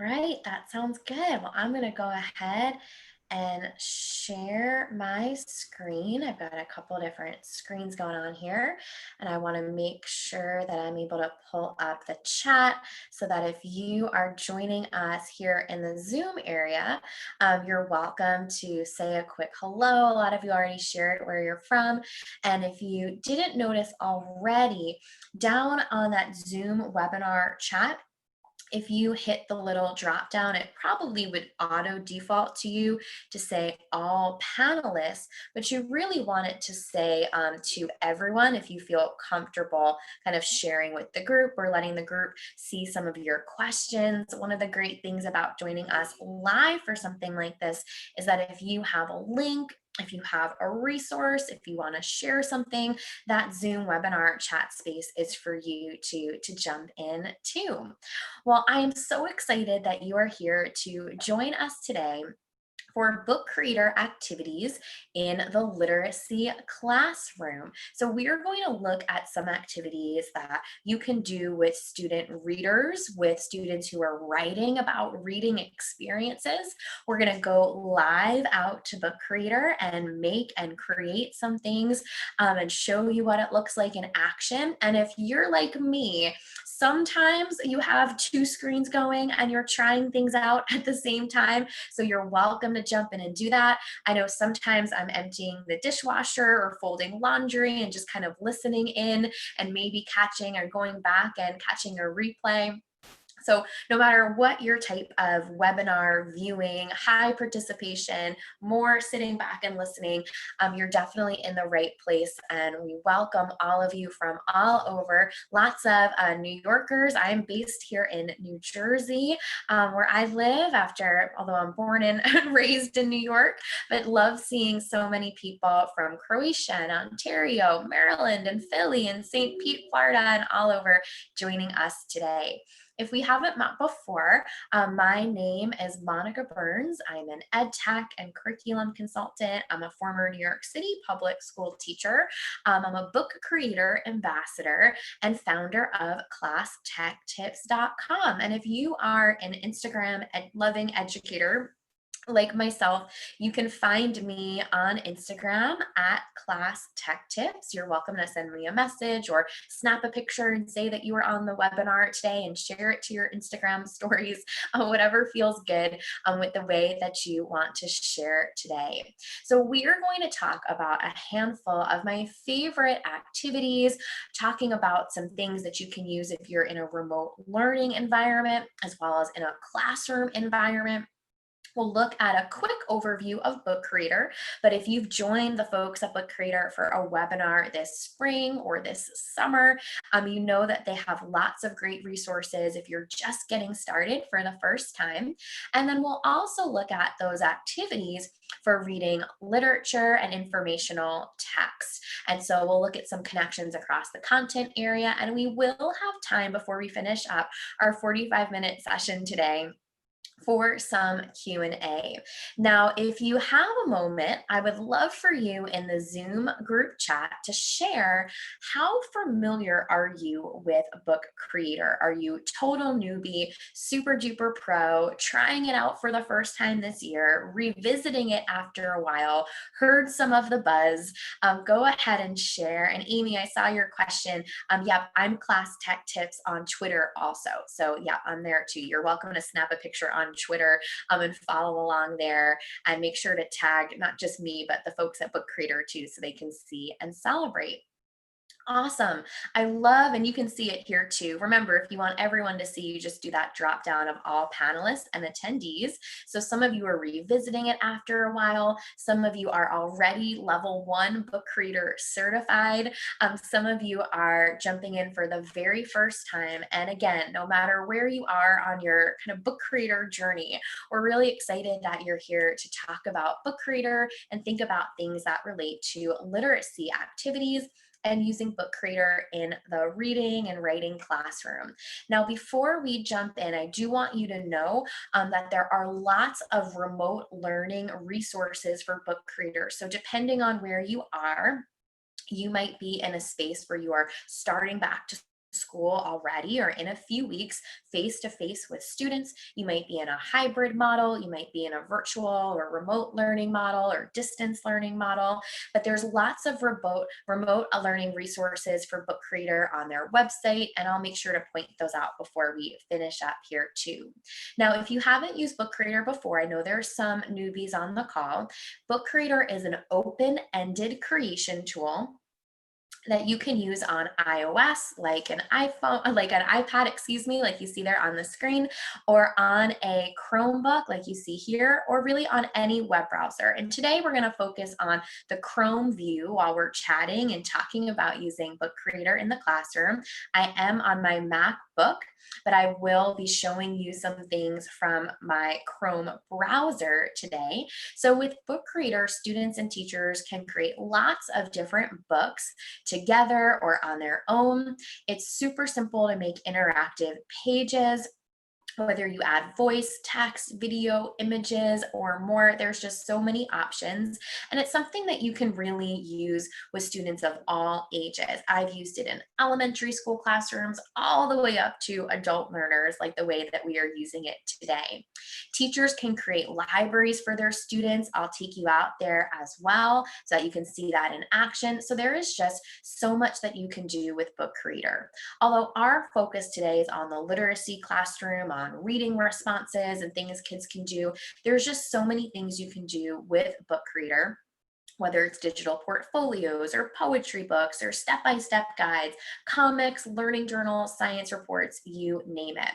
right, that sounds good. Well, I'm going to go ahead and share my screen. I've got a couple different screens going on here, and I want to make sure that I'm able to pull up the chat so that if you are joining us here in the Zoom area, you're welcome to say a quick hello. A lot of you already shared where you're from, and if you didn't notice already, down on that Zoom webinar chat, if you hit the little drop down, it probably would auto default to you to say all panelists, but you really want it to say to everyone if you feel comfortable kind of sharing with the group or letting the group see some of your questions. One of the great things about joining us live for something like this is that if you have a link, if you have a resource, if you want to share something, that Zoom webinar chat space is for you to jump in to. Well, I am so excited that you are here to join us today for book creator activities in the literacy classroom. So we are going to look at some activities that you can do with student readers, with students who are writing about reading experiences. We're going to go live out to Book Creator and make and create some things and show you what it looks like in action. And if you're like me, sometimes you have two screens going and you're trying things out at the same time. So you're welcome to jump in and do that. I know sometimes I'm emptying the dishwasher or folding laundry and just kind of listening in and maybe catching or going back and catching a replay. So no matter what your type of webinar viewing, high participation, more sitting back and listening, you're definitely in the right place. And we welcome all of you from all over. Lots of New Yorkers. I am based here in New Jersey, where I live although I'm born and raised in New York, but love seeing so many people from Croatia and Ontario, Maryland and Philly and St. Pete, Florida, and all over joining us today. If we haven't met before, my name is Monica Burns. I'm an ed tech and curriculum consultant. I'm a former New York City public school teacher. I'm a book creator ambassador and founder of ClassTechTips.com. And if you are an Instagram loving educator, like myself, you can find me on Instagram at Class Tech Tips. You're welcome to send me a message or snap a picture and say that you were on the webinar today and share it to your Instagram stories, whatever feels good with the way that you want to share today. So we are going to talk about a handful of my favorite activities, talking about some things that you can use if you're in a remote learning environment, as well as in a classroom environment. We'll look at a quick overview of Book Creator, but if you've joined the folks at Book Creator for a webinar this spring or this summer, you know that they have lots of great resources if you're just getting started for the first time. And then we'll also look at those activities for reading literature and informational text. And so we'll look at some connections across the content area, and we will have time before we finish up our 45-minute session today for some Q&A. Now, if you have a moment, I would love for you in the Zoom group chat to share how familiar are you with Book Creator? Are you total newbie, super duper pro, trying it out for the first time this year, revisiting it after a while, heard some of the buzz? Go ahead and share. And Amy, I saw your question. Yep, I'm Class Tech Tips on Twitter also. So yeah, I'm there too. You're welcome to snap a picture on Twitter and follow along there, and make sure to tag not just me, but the folks at Book Creator too, so they can see and celebrate. Awesome. I love, and you can see it here too. Remember, if you want everyone to see, you just do that drop down of all panelists and attendees. So some of you are revisiting it after a while. Some of you are already level 1 book creator certified. Some of you are jumping in for the very first time. And again, no matter where you are on your kind of book creator journey, we're really excited that you're here to talk about book creator and think about things that relate to literacy activities and using Book Creator in the reading and writing classroom. Now, before we jump in, I do want you to know that there are lots of remote learning resources for Book Creator. So depending on where you are, you might be in a space where you are starting back to school already or in a few weeks face to face with students. You might be in a hybrid model, you might be in a virtual or remote learning model or distance learning model, but there's lots of remote learning resources for Book Creator on their website, and I'll make sure to point those out before we finish up here too. Now, if you haven't used Book Creator before, I know there's some newbies on the call. Book Creator is an open-ended creation tool that you can use on iOS, like an iPhone, like an iPad, excuse me, like you see there on the screen, or on a Chromebook, like you see here, or really on any web browser. And today we're going to focus on the Chrome view while we're chatting and talking about using Book Creator in the classroom. I am on my MacBook, but I will be showing you some things from my Chrome browser today. So with Book Creator, students and teachers can create lots of different books together or on their own. It's super simple to make interactive pages. Whether you add voice, text, video, images, or more, there's just so many options. And it's something that you can really use with students of all ages. I've used it in elementary school classrooms all the way up to adult learners, like the way that we are using it today. Teachers can create libraries for their students. I'll take you out there as well so that you can see that in action. So there is just so much that you can do with Book Creator. Although our focus today is on the literacy classroom, on reading responses and things kids can do, there's just so many things you can do with Book Creator, whether it's digital portfolios or poetry books or step-by-step guides, comics, learning journals, science reports, you name it.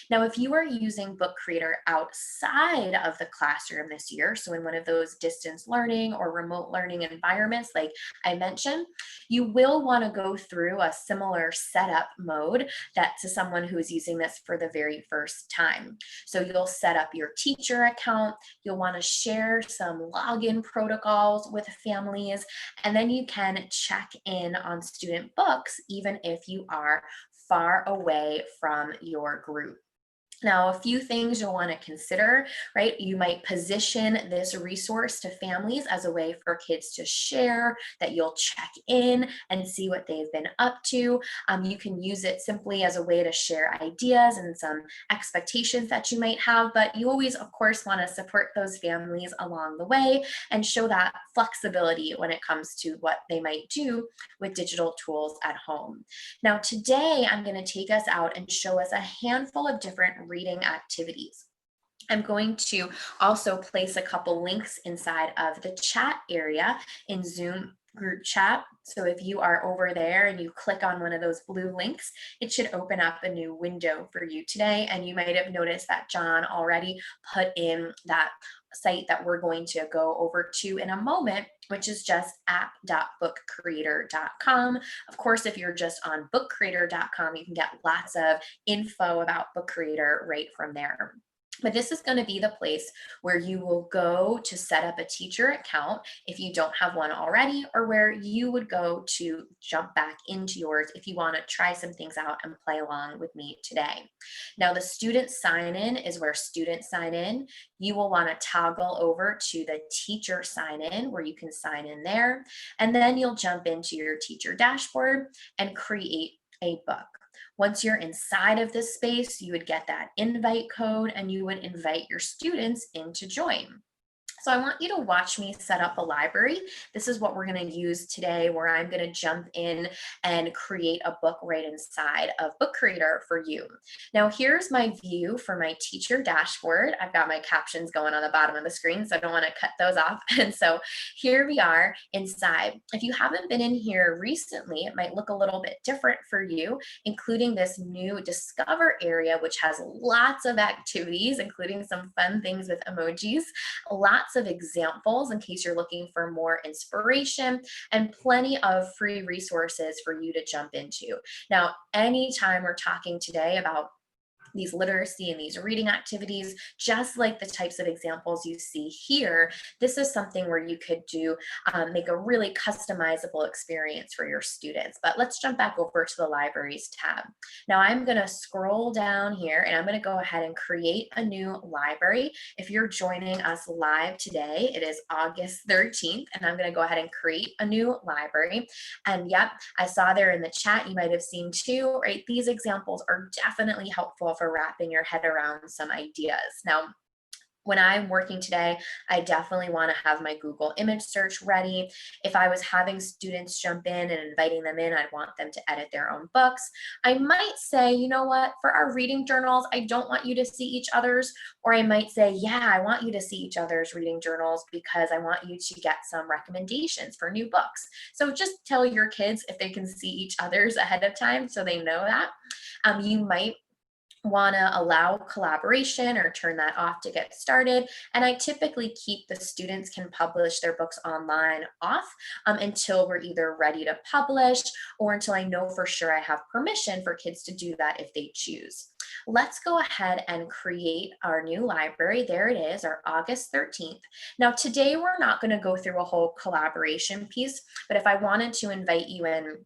Now, if you are using Book Creator outside of the classroom this year, so in one of those distance learning or remote learning environments like I mentioned, you will want to go through a similar setup mode that to someone who is using this for the very first time. So you'll set up your teacher account, you'll want to share some login protocols with families, and then you can check in on student books even if you are far away from your group. Now, a few things you'll want to consider, right? You might position this resource to families as a way for kids to share, that you'll check in and see what they've been up to. You can use it simply as a way to share ideas and some expectations that you might have, but you always, of course, want to support those families along the way and show that flexibility when it comes to what they might do with digital tools at home. Now, today I'm going to take us out and show us a handful of different reading activities. I'm going to also place a couple links inside of the chat area in Zoom group chat. So if you are over there and you click on one of those blue links, it should open up a new window for you today. And you might have noticed that John already put in that site that we're going to go over to in a moment, which is just app.bookcreator.com. Of course, if you're just on bookcreator.com, you can get lots of info about Book Creator right from there. But this is going to be the place where you will go to set up a teacher account if you don't have one already, or where you would go to jump back into yours if you want to try some things out and play along with me today. Now, the student sign in is where students sign in. You will want to toggle over to the teacher sign in where you can sign in there. And then you'll jump into your teacher dashboard and create a book. Once you're inside of this space, you would get that invite code and you would invite your students in to join. So I want you to watch me set up a library. This is what we're going to use today, where I'm going to jump in and create a book right inside of Book Creator for you. Now, here's my view for my teacher dashboard. I've got my captions going on the bottom of the screen, so I don't want to cut those off. And so here we are inside. If you haven't been in here recently, it might look a little bit different for you, including this new Discover area, which has lots of activities, including some fun things with emojis, lots of examples in case you're looking for more inspiration, and plenty of free resources for you to jump into. Now, anytime we're talking today about these literacy and these reading activities, just like the types of examples you see here. This is something where you could do make a really customizable experience for your students. But let's jump back over to the libraries tab. Now I'm going to scroll down here and I'm going to go ahead and create a new library. If you're joining us live today, it is August 13th, and I'm going to go ahead and create a new library. And yep, I saw there in the chat, you might have seen too, right? These examples are definitely helpful for wrapping your head around some ideas. Now, when I'm working today, I definitely want to have my Google image search ready. If I was having students jump in and inviting them in, I'd want them to edit their own books. I might say, you know what, for our reading journals, I don't want you to see each other's. Or I might say, yeah, I want you to see each other's reading journals because I want you to get some recommendations for new books. So just tell your kids if they can see each other's ahead of time so they know that. You might want to allow collaboration or turn that off to get started. And I typically keep the students can publish their books online off until we're either ready to publish or until I know for sure I have permission for kids to do that if they choose. Let's go ahead and create our new library. There it is, our August 13th. Now today we're not going to go through a whole collaboration piece, but if I wanted to invite you in,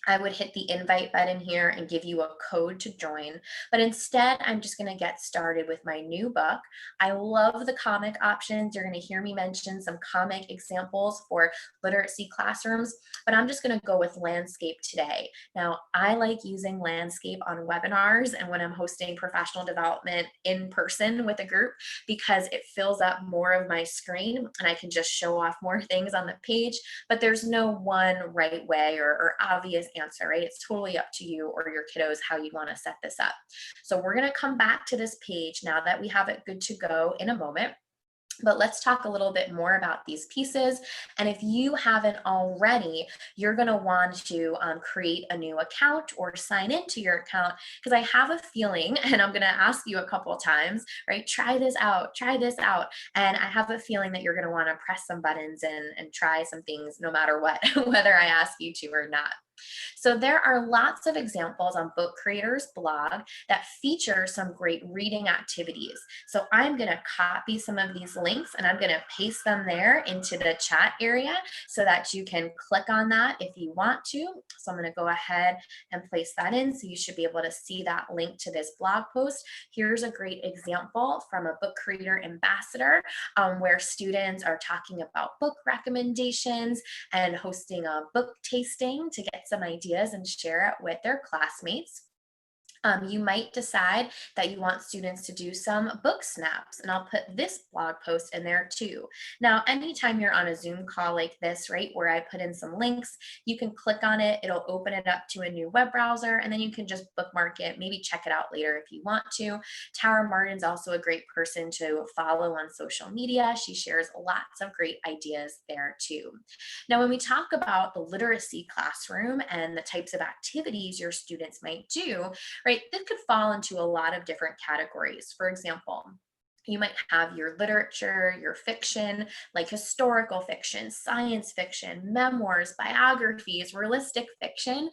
I would hit the invite button here and give you a code to join. But instead, I'm just going to get started with my new book. I love the comic options. You're going to hear me mention some comic examples for literacy classrooms, but I'm just going to go with landscape today. Now, I like using landscape on webinars and when I'm hosting professional development in person with a group because it fills up more of my screen and I can just show off more things on the page, but there's no one right way or obvious answer, right? It's totally up to you or your kiddos how you want to set this up. So we're going to come back to this page now that we have it good to go in a moment. But let's talk a little bit more about these pieces. And if you haven't already, you're going to want to create a new account or sign into your account because I have a feeling, and I'm going to ask you a couple of times, right? Try this out, try this out. And I have a feeling that you're going to want to press some buttons and try some things no matter what, whether I ask you to or not. So there are lots of examples on Book Creator's blog that feature some great reading activities. So I'm going to copy some of these links and I'm going to paste them there into the chat area so that you can click on that if you want to. So I'm going to go ahead and place that in. So you should be able to see that link to this blog post. Here's a great example from a Book Creator ambassador where students are talking about book recommendations and hosting a book tasting to get some ideas and share it with their classmates. You might decide that you want students to do some book snaps, and I'll put this blog post in there too. Now, anytime you're on a Zoom call like this, right, where I put in some links, you can click on it, it'll open it up to a new web browser, and then you can just bookmark it, maybe check it out later if you want to. Tara Martin's also a great person to follow on social media. She shares lots of great ideas there too. Now, when we talk about the literacy classroom and the types of activities your students might do, right, this could fall into a lot of different categories. For example, you might have your literature, your fiction, like historical fiction, science fiction, memoirs, biographies, realistic fiction.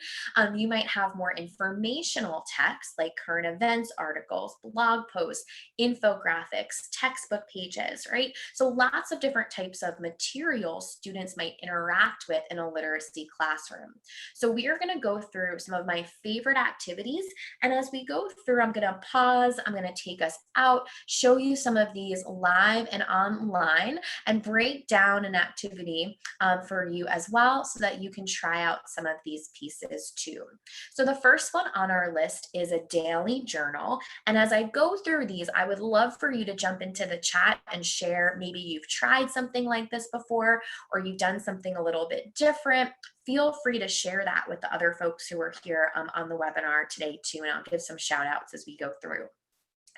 You might have more informational text like current events articles, blog posts, infographics, textbook pages, right? So lots of different types of materials students might interact with in a literacy classroom. So we are going to go through some of my favorite activities. And as we go through, I'm going to pause, I'm going to take us out, show you some of these live and online, and break down an activity for you as well so that you can try out some of these pieces too. So the first one on our list is a daily journal. And as I go through these, I would love for you to jump into the chat and share maybe you've tried something like this before or you've done something a little bit different. Feel free to share that with the other folks who are here on the webinar today too, and I'll give some shout outs as we go through.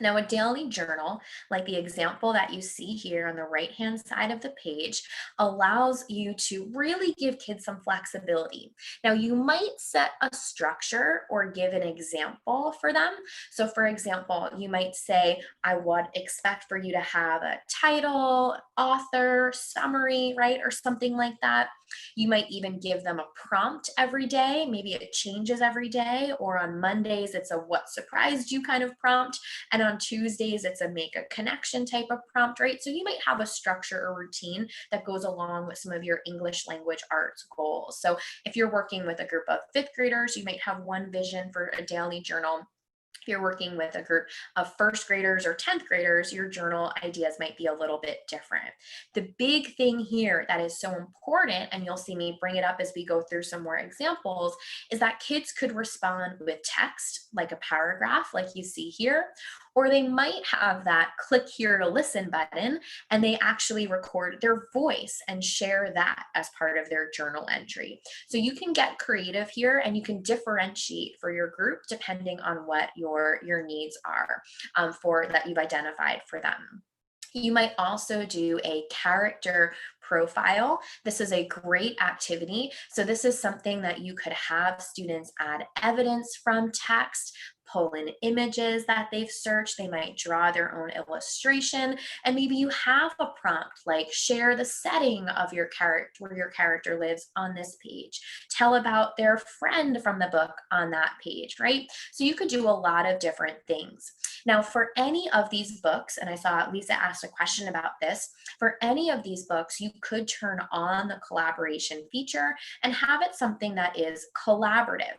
Now, a daily journal, like the example that you see here on the right-hand side of the page, allows you to really give kids some flexibility. Now, you might set a structure or give an example for them. So, for example, you might say, I would expect for you to have a title, author, summary, right? Or something like that. You might even give them a prompt every day. Maybe it changes every day, or on Mondays, it's a what surprised you kind of prompt. And on Tuesdays, it's a make a connection type of prompt, right? So you might have a structure or routine that goes along with some of your English language arts goals. So if you're working with a group of fifth graders, you might have one vision for a daily journal. If you're working with a group of first graders or 10th graders, your journal ideas might be a little bit different. The big thing here that is so important, and you'll see me bring it up as we go through some more examples, is that kids could respond with text, like a paragraph, like you see here, or they might have that click here to listen button and they actually record their voice and share that as part of their journal entry. So you can get creative here and you can differentiate for your group depending on what your needs are for that you've identified for them. You might also do a character profile. This is a great activity. So this is something that you could have students add evidence from text, pull in images that they've searched. They might draw their own illustration. And maybe you have a prompt like share the setting of your character, where your character lives on this page. Tell about their friend from the book on that page, right? So you could do a lot of different things. Now, for any of these books, and I saw Lisa asked a question about this, for any of these books, you could turn on the collaboration feature and have it something that is collaborative.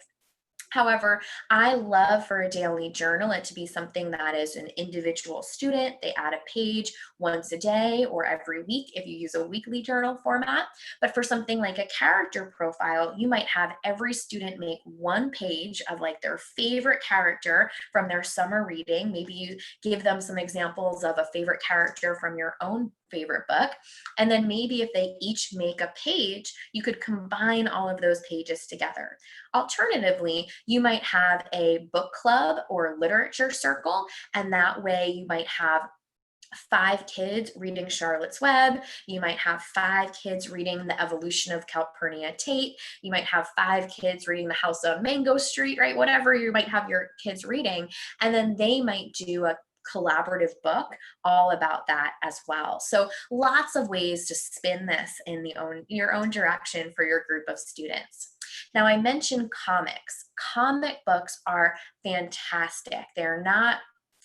However, I love for a daily journal it to be something that is an individual student. They add a page once a day or every week if you use a weekly journal format. But for something like a character profile, you might have every student make one page of like their favorite character from their summer reading. Maybe you give them some examples of a favorite character from your own favorite book. And then maybe if they each make a page, you could combine all of those pages together. Alternatively, you might have a book club or literature circle, and that way you might have 5 kids reading Charlotte's Web. You might have 5 kids reading The Evolution of Calpurnia Tate. You might have 5 kids reading The House on Mango Street, right? Whatever you might have your kids reading. And then they might do a collaborative book all about that as well. So lots of ways to spin this in your own direction for your group of students. Now, I mentioned comics. Comic books are fantastic. They're not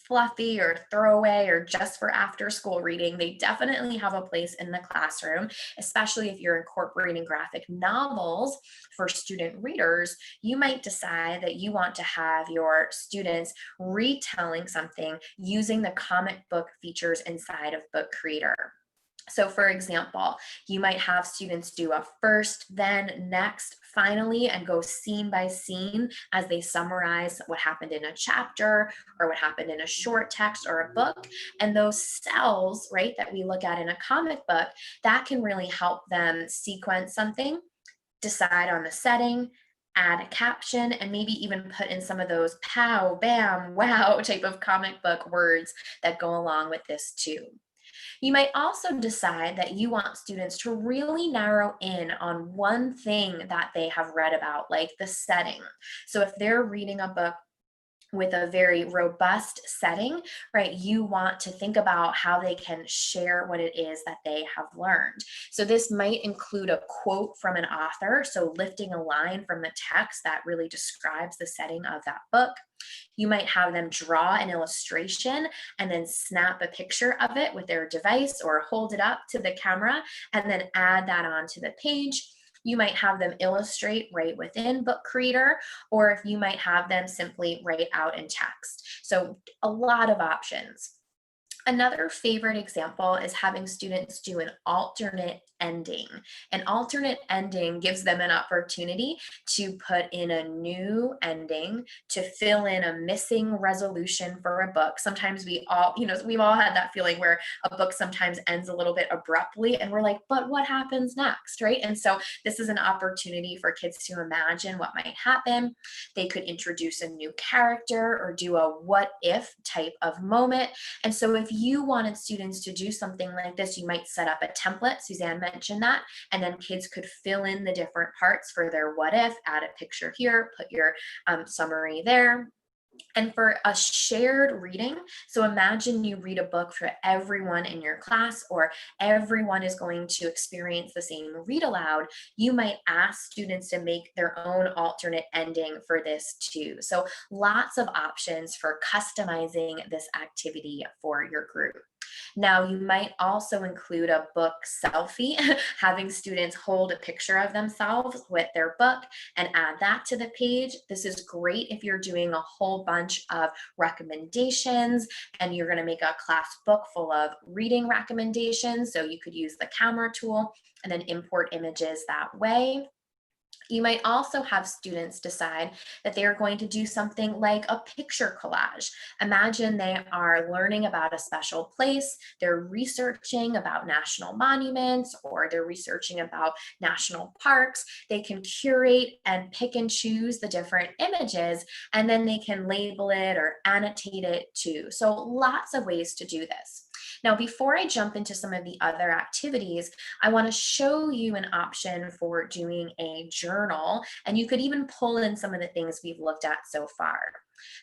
fluffy or throwaway or just for after school reading. They definitely have a place in the classroom, especially if you're incorporating graphic novels for student readers. You might decide that you want to have your students retelling something using the comic book features inside of Book Creator. So for example, you might have students do a first, then, next, finally, and go scene by scene as they summarize what happened in a chapter or what happened in a short text or a book. And those cells, right, that we look at in a comic book, that can really help them sequence something, decide on the setting, add a caption, and maybe even put in some of those pow, bam, wow type of comic book words that go along with this too. You might also decide that you want students to really narrow in on one thing that they have read about, like the setting. So if they're reading a book with a very robust setting, right, you want to think about how they can share what it is that they have learned. So this might include a quote from an author, so lifting a line from the text that really describes the setting of that book. You might have them draw an illustration and then snap a picture of it with their device or hold it up to the camera and then add that onto the page. You might have them illustrate right within Book Creator, or if you might have them simply write out in text. So a lot of options. Another favorite example is having students do an alternate ending. An alternate ending gives them an opportunity to put in a new ending, to fill in a missing resolution for a book. Sometimes we've all had that feeling where a book sometimes ends a little bit abruptly and we're like, but what happens next, right? And so this is an opportunity for kids to imagine what might happen. They could introduce a new character or do a what if type of moment. And so if you wanted students to do something like this, you might set up a template. Suzanne mentioned that. And then kids could fill in the different parts for their what if, add a picture here, put your summary there. And for a shared reading, so imagine you read a book for everyone in your class, or everyone is going to experience the same read aloud. You might ask students to make their own alternate ending for this too. So lots of options for customizing this activity for your group. Now, you might also include a book selfie, having students hold a picture of themselves with their book and add that to the page. This is great if you're doing a whole bunch of recommendations and you're going to make a class book full of reading recommendations. So you could use the camera tool and then import images that way. You might also have students decide that they are going to do something like a picture collage. Imagine they are learning about a special place, they're researching about national monuments, or they're researching about national parks. They can curate and pick and choose the different images, and then they can label it or annotate it too. So lots of ways to do this. Now, before I jump into some of the other activities, I want to show you an option for doing a journal, and you could even pull in some of the things we've looked at so far.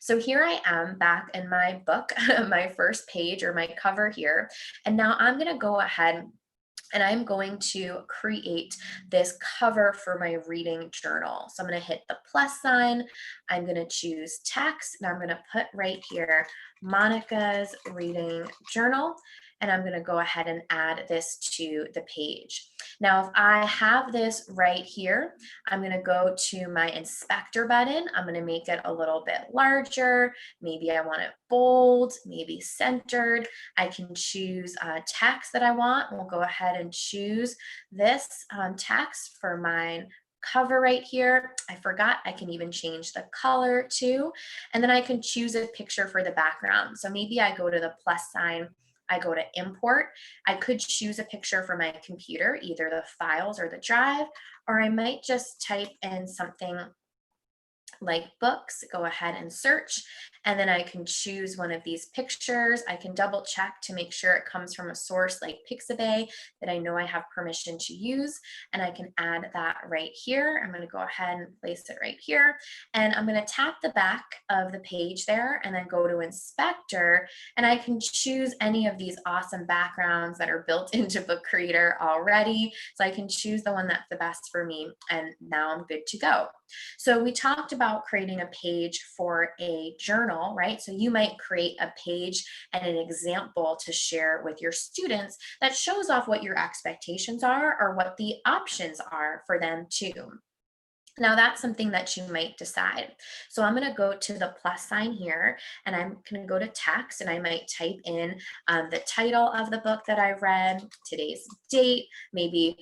So here I am back in my book, my first page or my cover here, and now I'm going to go ahead and I'm going to create this cover for my reading journal. So I'm going to hit the plus sign. I'm going to choose text, and I'm going to put right here, Monica's reading journal. And I'm going to go ahead and add this to the page. Now, if I have this right here, I'm going to go to my inspector button. I'm going to make it a little bit larger. Maybe I want it bold, maybe centered. I can choose text that I want. We'll go ahead and choose this text for my cover right here. I forgot I can even change the color too. And then I can choose a picture for the background. So maybe I go to the plus sign, I go to import. I could choose a picture for my computer, either the files or the drive, or I might just type in something like books, go ahead and search, and then I can choose one of these pictures. I can double check to make sure it comes from a source like Pixabay that I know I have permission to use, and I can add that right here. I'm going to go ahead and place it right here, and I'm going to tap the back of the page there and then go to inspector, and I can choose any of these awesome backgrounds that are built into Book Creator already. So I can choose the one that's the best for me, and now I'm good to go. So we talked about creating a page for a journal, right? So you might create a page and an example to share with your students that shows off what your expectations are or what the options are for them too. Now that's something that you might decide. So I'm going to go to the plus sign here, and I'm going to go to text, and I might type in the title of the book that I read, today's date, maybe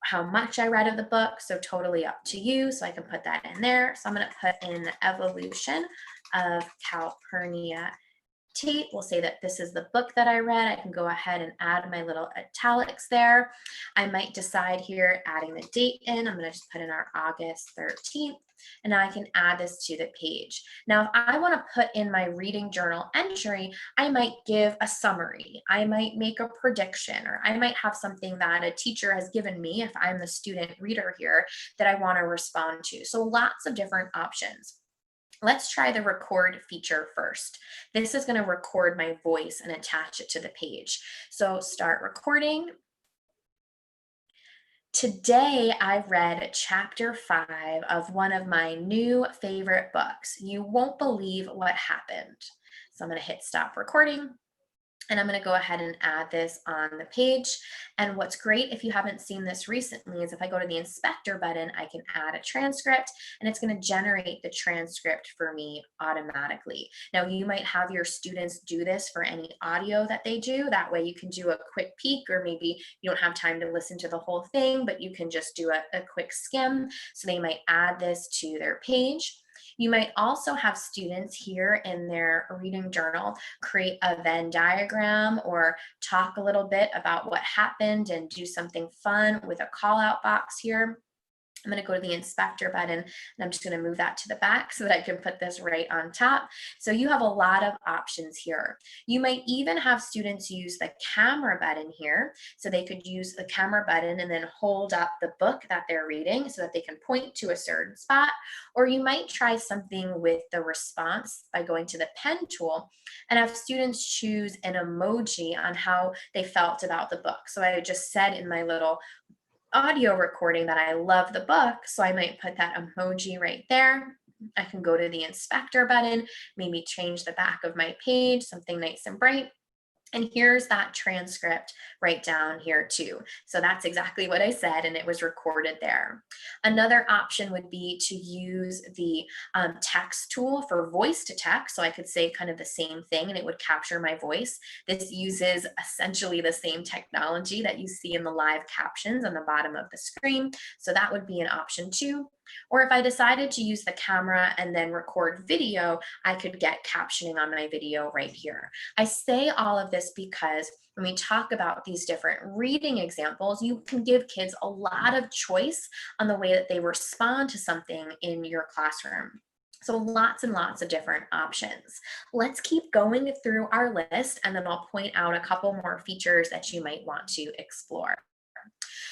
how much I read of the book. So totally up to you. So I can put that in there. So I'm going to put in the evolution of Calpurnia Tate. We'll say that this is the book that I read. I can go ahead and add my little italics there. I might decide here adding the date in. I'm going to just put in our August 13th, and I can add this to the page. Now, if I want to put in my reading journal entry, I might give a summary. I might make a prediction, or I might have something that a teacher has given me if I'm the student reader here that I want to respond to. So lots of different options. Let's try the record feature first. This is going to record my voice and attach it to the page. So start recording. Today I read chapter 5 of one of my new favorite books. You won't believe what happened. So I'm going to hit stop recording. And I'm going to go ahead and add this on the page. And what's great if you haven't seen this recently is if I go to the inspector button, I can add a transcript and it's going to generate the transcript for me automatically. Now, you might have your students do this for any audio that they do. That way you can do a quick peek, or maybe you don't have time to listen to the whole thing, but you can just do a quick skim. So they might add this to their page. You might also have students here in their reading journal create a Venn diagram or talk a little bit about what happened and do something fun with a call out box here. I'm going to go to the inspector button and I'm just going to move that to the back so that I can put this right on top. So you have a lot of options here. You might even have students use the camera button here. So they could use the camera button and then hold up the book that they're reading so that they can point to a certain spot. Or you might try something with the response by going to the pen tool and have students choose an emoji on how they felt about the book. So I just said in my little audio recording that I love the book, so I might put that emoji right there. I can go to the inspector button, maybe change the back of my page, something nice and bright. And here's that transcript right down here too. So that's exactly what I said, and it was recorded there. Another option would be to use the text tool for voice to text. So I could say kind of the same thing and it would capture my voice. This uses essentially the same technology that you see in the live captions on the bottom of the screen. So that would be an option too. Or if I decided to use the camera and then record video, I could get captioning on my video right here. I say all of this because when we talk about these different reading examples, you can give kids a lot of choice on the way that they respond to something in your classroom. So lots and lots of different options. Let's keep going through our list and then I'll point out a couple more features that you might want to explore.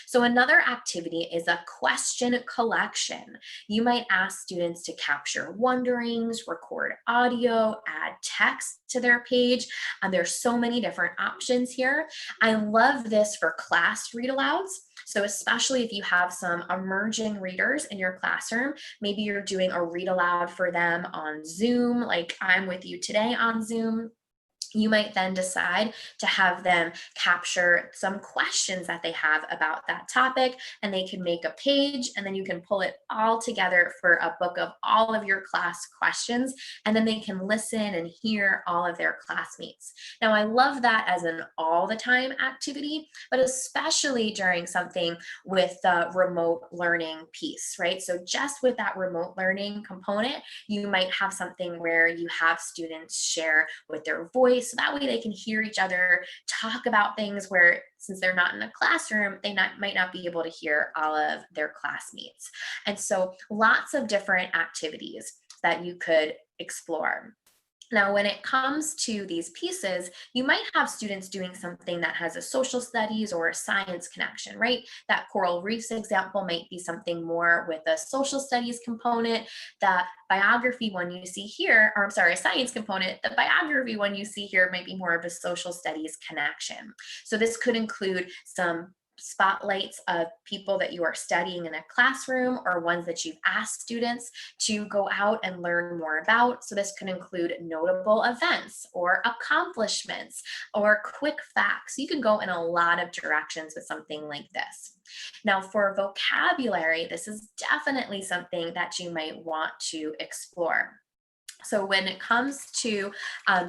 So another activity is a question collection. You might ask students to capture wonderings, record audio, add text to their page. There's so many different options here. I love this for class read alouds. So especially if you have some emerging readers in your classroom, maybe you're doing a read aloud for them on Zoom, like I'm with you today on Zoom. You might then decide to have them capture some questions that they have about that topic, and they can make a page, and then you can pull it all together for a book of all of your class questions, and then they can listen and hear all of their classmates. Now, I love that as an all the time activity, but especially during something with the remote learning piece, right? So just with that remote learning component, you might have something where you have students share with their voice. So that way they can hear each other talk about things where, since they're not in a classroom, they might not be able to hear all of their classmates. And so lots of different activities that you could explore. Now, when it comes to these pieces, you might have students doing something that has a social studies or a science connection, right? That coral reefs example might be something more with a social studies component. The biography one you see here, or I'm sorry, a science component, the biography one you see here might be more of a social studies connection. So this could include some spotlights of people that you are studying in a classroom or ones that you've asked students to go out and learn more about. So this could include notable events or accomplishments or quick facts. You can go in a lot of directions with something like this. Now, for vocabulary, this is definitely something that you might want to explore. So when it comes to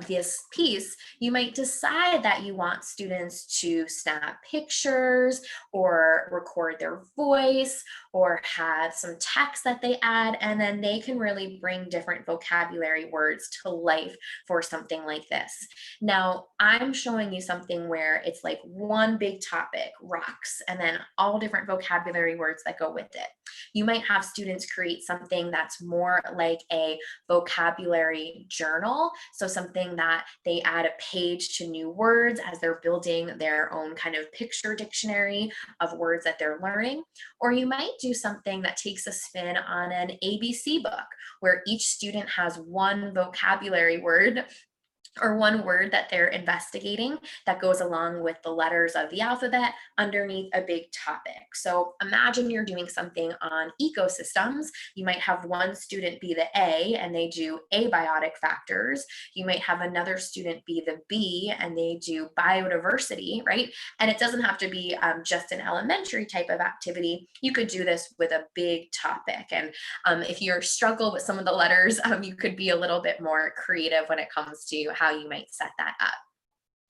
this piece, you might decide that you want students to snap pictures or record their voice or have some text that they add, and then they can really bring different vocabulary words to life for something like this. Now, I'm showing you something where it's like one big topic, rocks, and then all different vocabulary words that go with it. You might have students create something that's more like a vocabulary journal. So something that they add a page to new words as they're building their own kind of picture dictionary of words that they're learning. Or you might do something that takes a spin on an ABC book where each student has one vocabulary word or one word that they're investigating that goes along with the letters of the alphabet underneath a big topic. So imagine you're doing something on ecosystems. You might have one student be the A and they do abiotic factors. You might have another student be the B and they do biodiversity, right? And it doesn't have to be just an elementary type of activity. You could do this with a big topic. And if you struggle with some of the letters, you could be a little bit more creative when it comes to how you might set that up.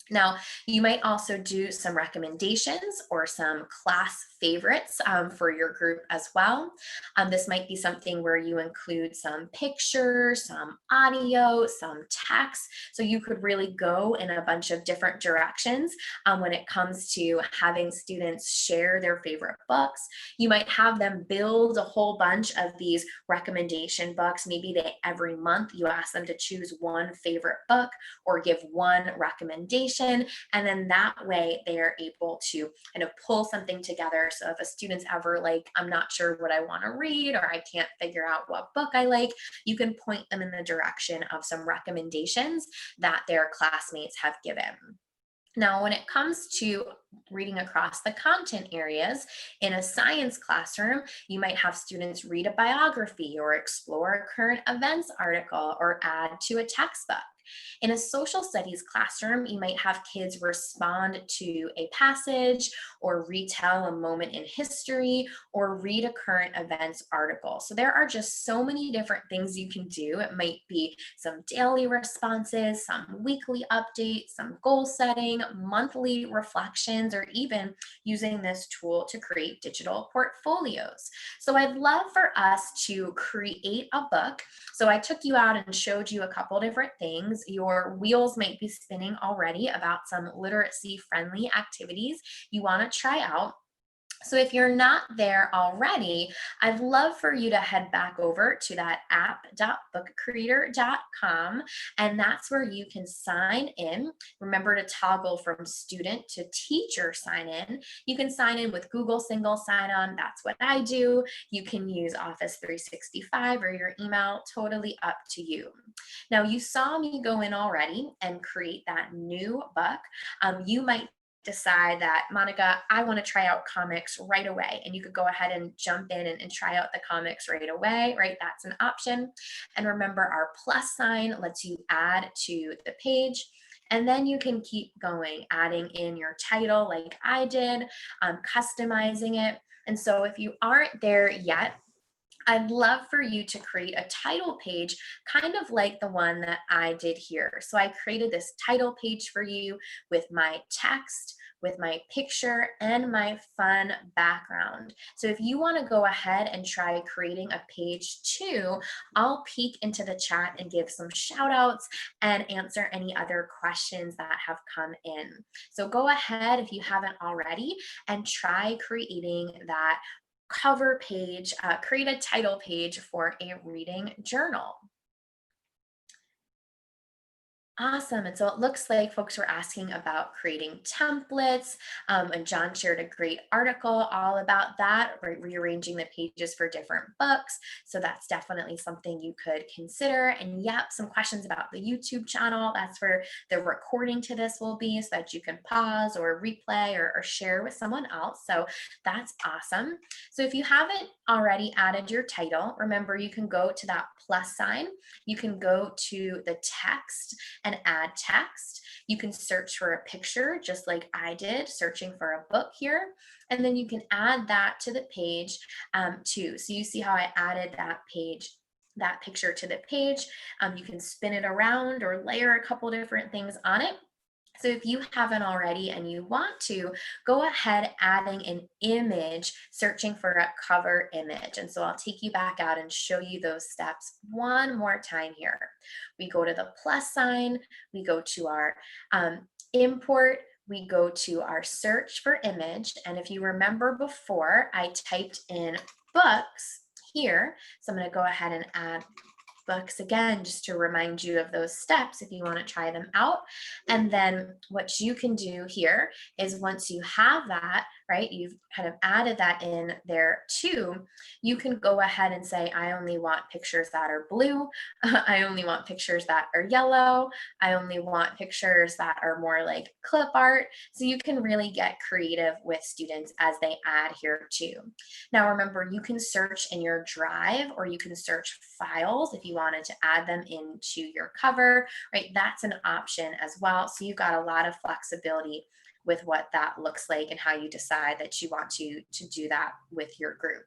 Now, you might also do some recommendations or some class favorites for your group as well. This might be something where you include some pictures, some audio, some text. So you could really go in a bunch of different directions when it comes to having students share their favorite books. You might have them build a whole bunch of these recommendation books. Maybe every month you ask them to choose one favorite book or give one recommendation. And then that way they are able to kind of pull something together. So if a student's ever like, I'm not sure what I want to read, or I can't figure out what book I like, you can point them in the direction of some recommendations that their classmates have given. Now, when it comes to reading across the content areas, in a science classroom, you might have students read a biography or explore a current events article or add to a textbook. In a social studies classroom, you might have kids respond to a passage or retell a moment in history or read a current events article. So there are just so many different things you can do. It might be some daily responses, some weekly updates, some goal setting, monthly reflections, or even using this tool to create digital portfolios. So I'd love for us to create a book. So I took you out and showed you a couple different things. Your wheels might be spinning already about some literacy friendly activities you want to try out. So if you're not there already, I'd love for you to head back over to that app.bookcreator.com, and that's where you can sign in. Remember to toggle from student to teacher sign in. You can sign in with Google single sign-on. That's what I do. You can use Office 365 or your email, totally up to you. Now, you saw me go in already and create that new book. You might decide that, Monica, I want to try out comics right away. And you could go ahead and jump in and try out the comics right away, right? That's an option. And remember, our plus sign lets you add to the page. And then you can keep going, adding in your title like I did, customizing it. And so if you aren't there yet, I'd love for you to create a title page, kind of like the one that I did here. So I created this title page for you with my text, with my picture, and my fun background. So if you want to go ahead and try creating a page too, I'll peek into the chat and give some shout outs and answer any other questions that have come in. So go ahead if you haven't already and try creating that cover page, create a title page for a reading journal. Awesome. And so it looks like folks were asking about creating templates. And John shared a great article all about that, right? Rearranging the pages for different books. So that's definitely something you could consider. And yep, some questions about the YouTube channel. That's where the recording to this will be so that you can pause or replay or share with someone else. So that's awesome. So if you haven't already added your title, remember you can go to that plus sign. You can go to the text and add text. You can search for a picture just like I did, searching for a book here. And then you can add that to the page too. So you see how I added that picture to the page. You can spin it around or layer a couple different things on it. So if you haven't already and you want to, go ahead adding an image, searching for a cover image. And so I'll take you back out and show you those steps one more time here. We go to the plus sign, we go to our import, we go to our search for image. And if you remember before, I typed in books here. So I'm going to go ahead and add books again, just to remind you of those steps if you want to try them out. And then what you can do here is once you have that, right, you've kind of added that in there too, you can go ahead and say, I only want pictures that are blue. I only want pictures that are yellow. I only want pictures that are more like clip art. So you can really get creative with students as they add here too. Now remember, you can search in your drive or you can search files if you wanted to add them into your cover, right? That's an option as well. So you've got a lot of flexibility with what that looks like and how you decide that you want to do that with your group.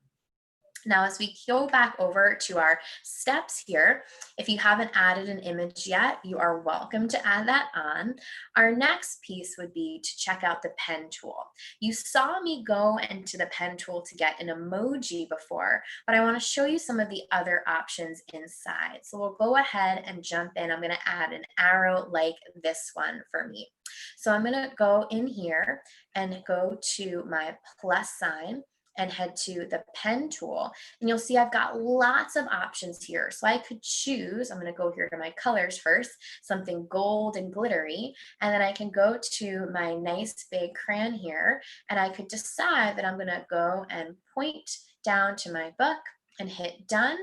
Now, as we go back over to our steps here, if you haven't added an image yet, you are welcome to add that on. Our next piece would be to check out the pen tool. You saw me go into the pen tool to get an emoji before, but I want to show you some of the other options inside. So we'll go ahead and jump in. I'm going to add an arrow like this one for me. So I'm going to go in here and go to my plus sign and head to the pen tool, and you'll see I've got lots of options here. So I could choose, I'm going to go here to my colors first, something gold and glittery, and then I can go to my nice big crayon here, and I could decide that I'm going to go and point down to my book and hit done.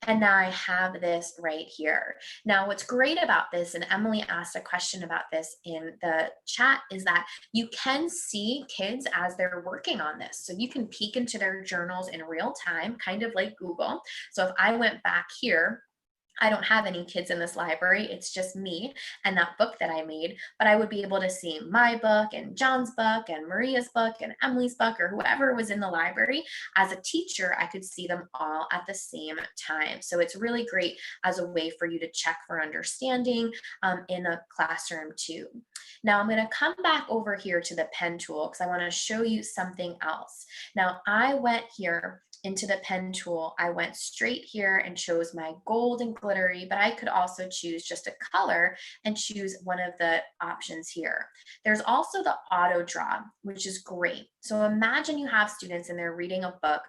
And now I have this right here. Now, what's great about this, and Emily asked a question about this in the chat, is that you can see kids as they're working on this. So you can peek into their journals in real time, kind of like Google. So if I went back here, I don't have any kids in this library. It's just me and that book that I made, but I would be able to see my book and John's book and Maria's book and Emily's book or whoever was in the library. As a teacher, I could see them all at the same time. So it's really great as a way for you to check for understanding in a classroom too. Now I'm going to come back over here to the pen tool because I want to show you something else. Now I went here into the pen tool, I went straight here and chose my gold and glittery, but I could also choose just a color and choose one of the options here. There's also the auto draw, which is great. So imagine you have students and they're reading a book,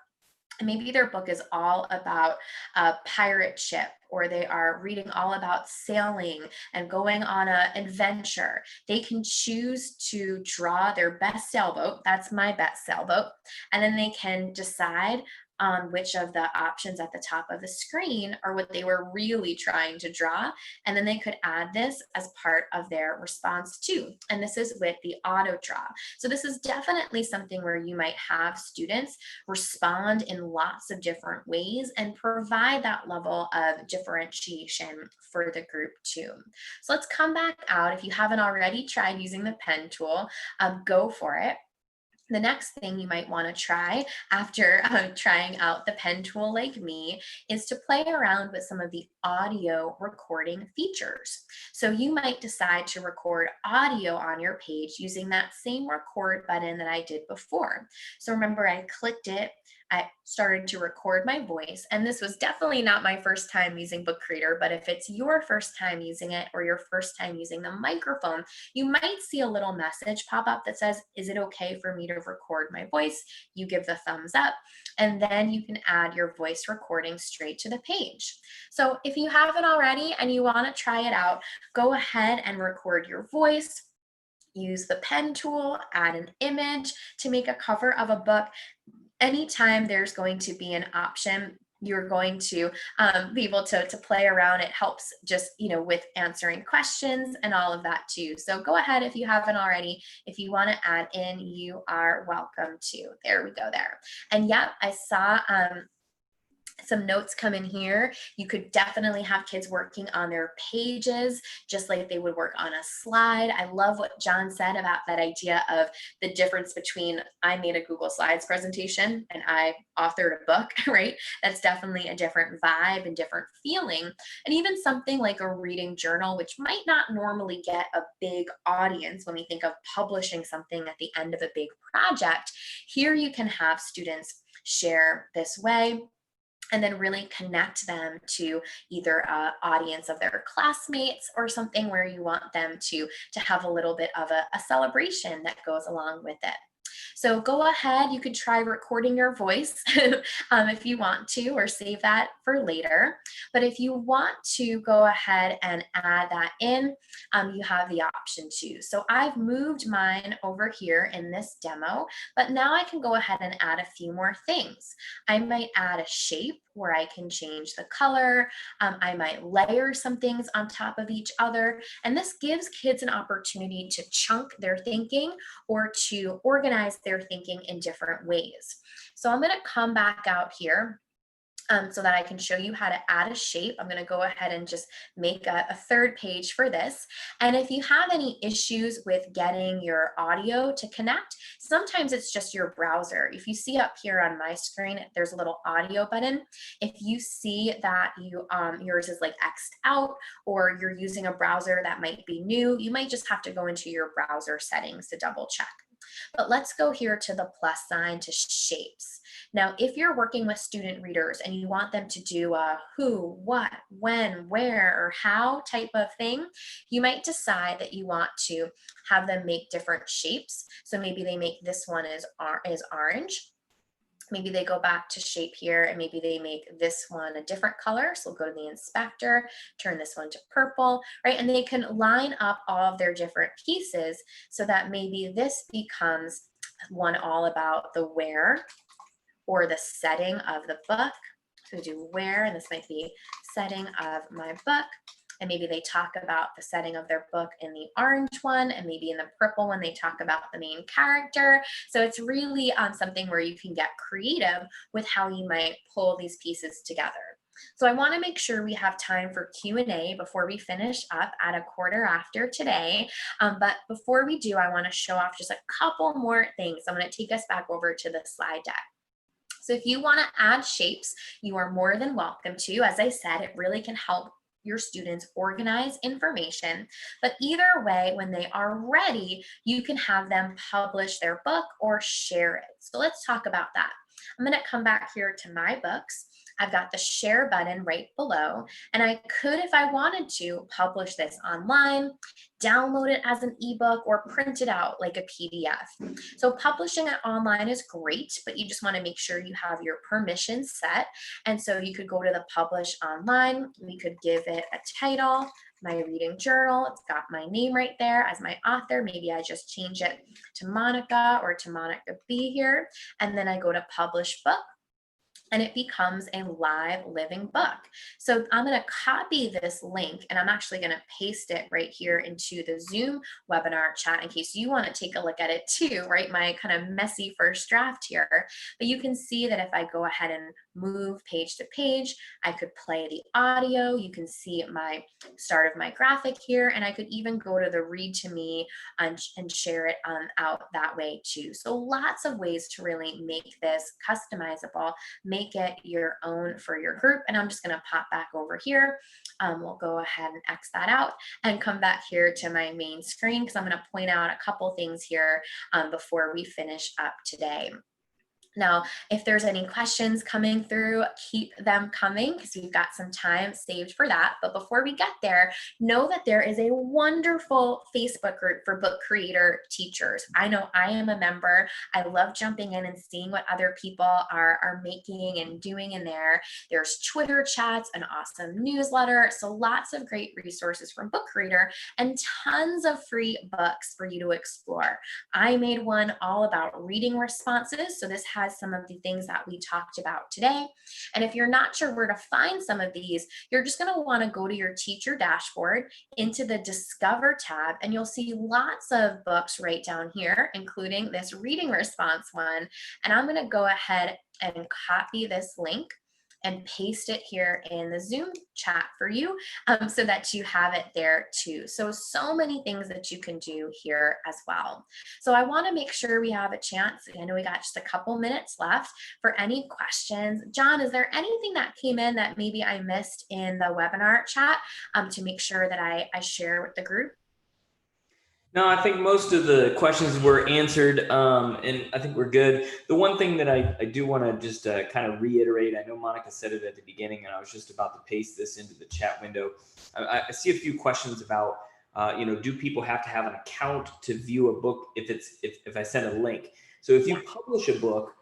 and maybe their book is all about a pirate ship, or they are reading all about sailing and going on an adventure. They can choose to draw their best sailboat. That's my best sailboat. And then they can decide on which of the options at the top of the screen are what they were really trying to draw. And then they could add this as part of their response too. And this is with the auto draw. So this is definitely something where you might have students respond in lots of different ways and provide that level of differentiation for the group too. So let's come back out. If you haven't already tried using the pen tool, go for it. The next thing you might want to try after trying out the pen tool like me is to play around with some of the audio recording features. So you might decide to record audio on your page using that same record button that I did before. So remember, I clicked it, I started to record my voice, and this was definitely not my first time using Book Creator, but if it's your first time using it or your first time using the microphone, you might see a little message pop up that says, is it okay for me to record my voice? You give the thumbs up, and then you can add your voice recording straight to the page. So if you haven't already and you want to try it out, go ahead and record your voice. Use the pen tool, add an image to make a cover of a book. Anytime there's going to be an option, you're going to be able to play around. It helps just, with answering questions and all of that too. So go ahead if you haven't already. If you want to add in, you are welcome to. There we go there. And yep, I saw some notes come in here. You could definitely have kids working on their pages, just like they would work on a slide. I love what John said about that idea of the difference between I made a Google Slides presentation and I authored a book, right? That's definitely a different vibe and different feeling. And even something like a reading journal, which might not normally get a big audience when we think of publishing something at the end of a big project, here you can have students share this way and then really connect them to either an audience of their classmates or something where you want them to have a little bit of a celebration that goes along with it. So go ahead, you could try recording your voice if you want to, or save that for later. But if you want to go ahead and add that in, you have the option to. So I've moved mine over here in this demo, but now I can go ahead and add a few more things. I might add a shape where I can change the color. I might layer some things on top of each other. And this gives kids an opportunity to chunk their thinking or to organize their thinking in different ways. So I'm going to come back out here so that I can show you how to add a shape. I'm going to go ahead and just make a third page for this. And if you have any issues with getting your audio to connect, sometimes it's just your browser. If you see up here on my screen, there's a little audio button. If you see that yours is like X'd out, or you're using a browser that might be new, you might just have to go into your browser settings to double check. But let's go here to the plus sign to shapes. Now, if you're working with student readers and you want them to do a who, what, when, where, or how type of thing, you might decide that you want to have them make different shapes. So maybe they make this one is orange. Maybe they go back to shape here and maybe they make this one a different color. So we'll go to the inspector, turn this one to purple, right? And they can line up all of their different pieces so that maybe this becomes one all about the where or the setting of the book. So we do where, and this might be setting of my book. And maybe they talk about the setting of their book in the orange one, and maybe in the purple one, they talk about the main character. So it's really something where you can get creative with how you might pull these pieces together. So I want to make sure we have time for Q&A before we finish up at 1/4 today. But before we do, I want to show off just a couple more things. I'm going to take us back over to the slide deck. So if you want to add shapes, you are more than welcome to. As I said, it really can help your students organize information. But either way, when they are ready, you can have them publish their book or share it. So let's talk about that. I'm going to come back here to my books. I've got the share button right below, and I could, if I wanted to, publish this online, download it as an ebook, or print it out like a PDF. So publishing it online is great, but you just want to make sure you have your permissions set. And so you could go to the publish online. We could give it a title, my reading journal. It's got my name right there as my author. Maybe I just change it to Monica or to Monica B here. And then I go to publish book, and it becomes a live living book. So I'm going to copy this link, and I'm actually going to paste it right here into the Zoom webinar chat in case you want to take a look at it too, right? My kind of messy first draft here. But you can see that if I go ahead and move page to page, I could play the audio. You can see my start of my graphic here, and I could even go to the read to me and share it out that way too. So lots of ways to really make this customizable, make it your own for your group. And I'm just going to pop back over here. We'll go ahead and X that out and come back here to my main screen because I'm going to point out a couple things here before we finish up today. Now, if there's any questions coming through, keep them coming because we've got some time saved for that. But before we get there, know that there is a wonderful Facebook group for book creator teachers. I know I am a member. I love jumping in and seeing what other people are making and doing in there. There's Twitter chats, an awesome newsletter. So lots of great resources from Book Creator and tons of free books for you to explore. I made one all about reading responses. So this has some of the things that we talked about today. And if you're not sure where to find some of these, you're just going to want to go to your teacher dashboard into the Discover tab, and you'll see lots of books right down here, including this reading response one. And I'm going to go ahead and copy this link and paste it here in the Zoom chat for you so that you have it there too. So many things that you can do here as well. So I want to make sure we have a chance. I know we got just a couple minutes left for any questions. John, is there anything that came in that maybe I missed in the webinar chat to make sure that I share with the group? No, I think most of the questions were answered, and I think we're good. The one thing that I do want to just kind of reiterate, I know Monica said it at the beginning, and I was just about to paste this into the chat window. I see a few questions about, do people have to have an account to view a book if I send a link? So if you publish a book,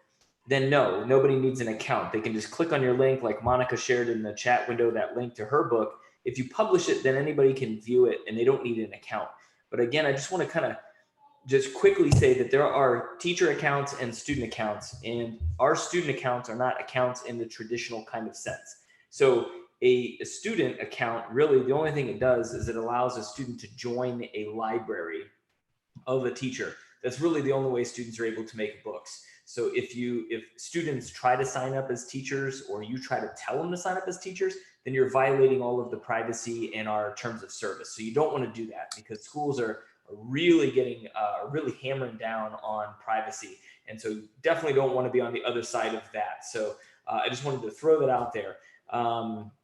then no, nobody needs an account. They can just click on your link, like Monica shared in the chat window, that link to her book. If you publish it, then anybody can view it and they don't need an account. But again, I just want to kind of just quickly say that there are teacher accounts and student accounts, and our student accounts are not accounts in the traditional kind of sense. So a student account, really the only thing it does is it allows a student to join a library of a teacher. That's really the only way students are able to make books. So if students try to sign up as teachers, or you try to tell them to sign up as teachers, then you're violating all of the privacy and our terms of service. So you don't want to do that, because schools are really getting really hammering down on privacy. And so you definitely don't want to be on the other side of that. So I just wanted to throw that out there.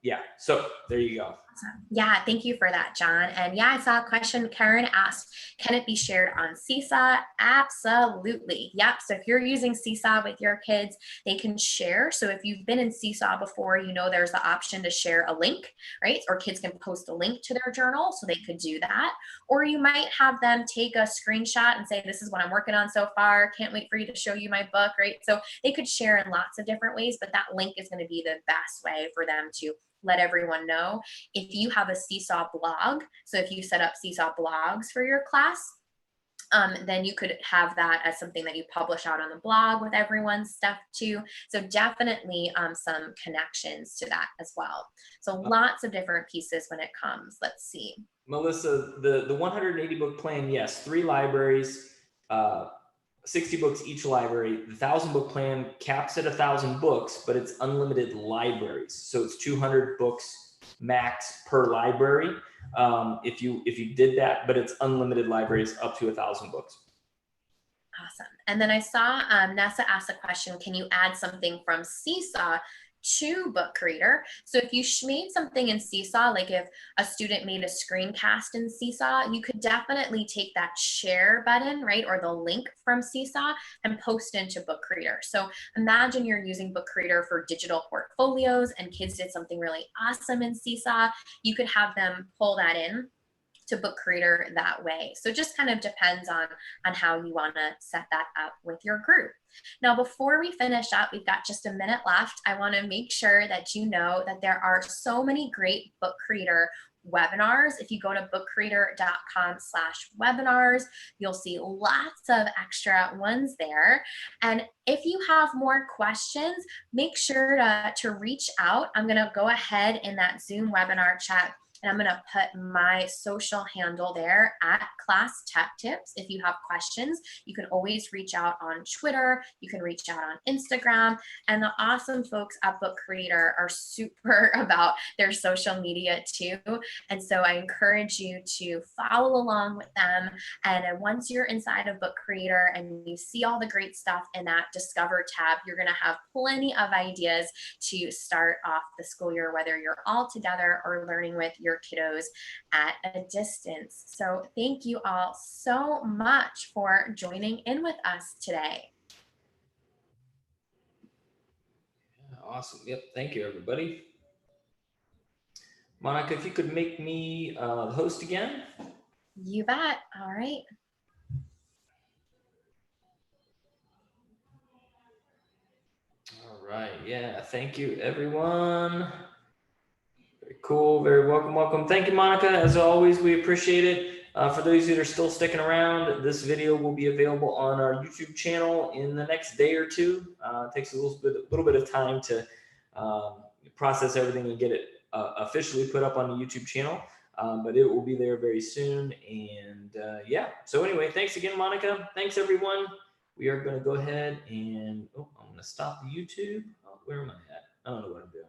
Yeah, so there you go. Awesome. Yeah, thank you for that, John. And yeah, I saw a question. Karen asked, can it be shared on Seesaw? Absolutely. Yep. So if you're using Seesaw with your kids, they can share. So if you've been in Seesaw before, you know there's the option to share a link, right? Or kids can post a link to their journal, so they could do that. Or you might have them take a screenshot and say, this is what I'm working on so far. Can't wait for you to show you my book, right? So they could share in lots of different ways, but that link is going to be the best way for them to let everyone know. If you have a Seesaw blog, so if you set up Seesaw blogs for your class, then you could have that as something that you publish out on the blog with everyone's stuff too. So definitely some connections to that as well. So lots of different pieces when it comes. Let's see. Melissa, the 180 book plan, yes, 3 libraries, 60 books each library. The 1,000 book plan caps at 1,000 books, but it's unlimited libraries. So it's 200 books max per library. If you did that, but it's unlimited libraries up to 1,000 books. Awesome. And then I saw Nessa ask a question, can you add something from Seesaw to Book Creator? So if you made something in Seesaw, like if a student made a screencast in Seesaw, you could definitely take that share button, right, or the link from Seesaw and post into Book Creator. So imagine you're using Book Creator for digital portfolios and kids did something really awesome in Seesaw. You could have them pull that in to Book Creator that way. So it just kind of depends on how you want to set that up with your group. Now, before we finish up, we've got just a minute left. I want to make sure that you know that there are so many great Book Creator webinars. If you go to bookcreator.com/webinars, you'll see lots of extra ones there. And if you have more questions, make sure to reach out. I'm going to go ahead in that Zoom webinar chat, and I'm going to put my social handle there at Class Tech Tips. If you have questions, you can always reach out on Twitter. You can reach out on Instagram. And the awesome folks at Book Creator are super about their social media too. And so I encourage you to follow along with them. And once you're inside of Book Creator and you see all the great stuff in that Discover tab, you're going to have plenty of ideas to start off the school year, whether you're all together or learning with your kiddos at a distance. So thank you all so much for joining in with us today. Yeah, awesome. Yep. Thank you, everybody. Monica, if you could make me the host again. You bet. All right. All right. Yeah. Thank you, everyone. Very cool. Very welcome. Thank you, Monica. As always, we appreciate it. For those that are still sticking around, this video will be available on our YouTube channel in the next day or two. It takes a little bit of time to process everything and get it officially put up on the YouTube channel, but it will be there very soon. And yeah, so anyway, thanks again, Monica. Thanks, everyone. We are going to go ahead and I'm going to stop the YouTube. Oh, where am I at? I don't know what I'm doing.